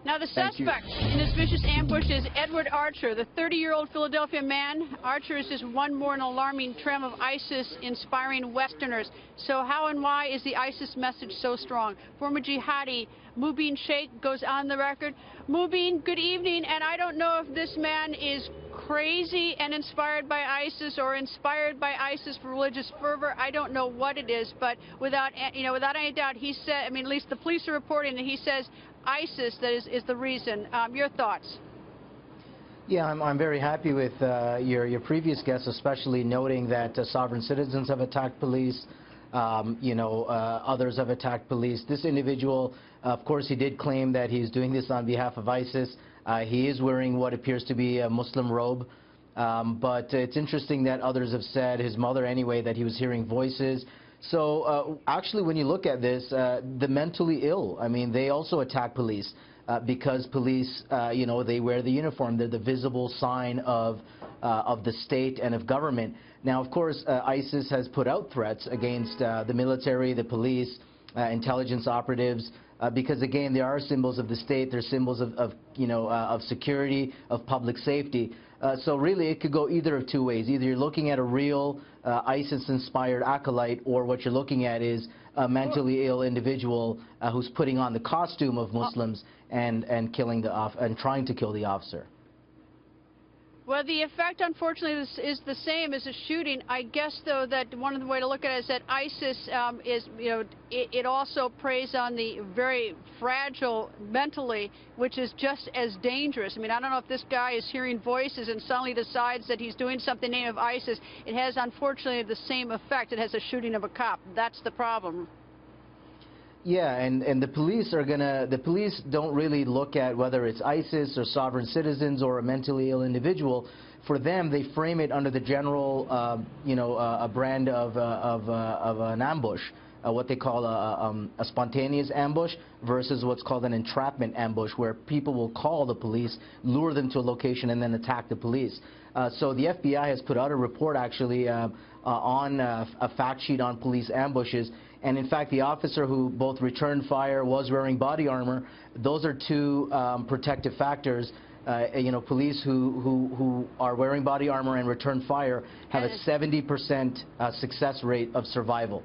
Now, the suspect in this vicious ambush is Edward Archer, the 30-year-old Philadelphia man. Archer is just one more in an alarming trend of ISIS inspiring Westerners. So how and why is the ISIS message so strong? Former jihadi Mubin Sheikh goes on the record. Mubin, good evening, and I don't know if this man is crazy and inspired by ISIS or inspired by ISIS for religious fervor. I don't know what it is, but without any doubt, he said, at least the police are reporting that he says ISIS that is the reason. Your thoughts? Yeah, I'm very happy with your previous guests, especially noting that sovereign citizens have attacked police. Others have attacked police. This individual, of course, he did claim that he's doing this on behalf of ISIS. He is wearing what appears to be a Muslim robe. But it's interesting that others have said, his mother anyway, that he was hearing voices. So actually, when you look at this, the mentally ill, they also attack police because police, they wear the uniform. They're the visible sign of the state and of government. Now, of course, ISIS has put out threats against the military, the police, intelligence operatives, because, again, they are symbols of the state. They're symbols of security, of public safety. So really, it could go either of two ways. Either you're looking at a real ISIS-inspired acolyte, or what you're looking at is a mentally ill individual who's putting on the costume of Muslims and trying to kill the officer. Well, the effect, unfortunately, is the same as a shooting. I guess, though, that one of the way to look at it is that ISIS it also preys on the very fragile mentally, which is just as dangerous. I don't know if this guy is hearing voices and suddenly decides that he's doing something named of ISIS. It has, unfortunately, the same effect. It has a shooting of a cop. That's the problem. Yeah, and the police don't really look at whether it's ISIS or sovereign citizens or a mentally ill individual. For them, they frame it under the general, a brand of an ambush, what they call a spontaneous ambush versus what's called an entrapment ambush, where people will call the police, lure them to a location, and then attack the police. So the FBI has put out a report, actually, on a fact sheet on police ambushes. And in fact, the officer who both returned fire was wearing body armor. Those are two protective factors. Police who are wearing body armor and return fire have a 70% success rate of survival.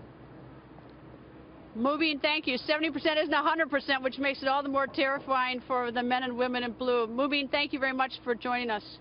Mubin, thank you. 70% isn't 100%, which makes it all the more terrifying for the men and women in blue. Mubin, thank you very much for joining us.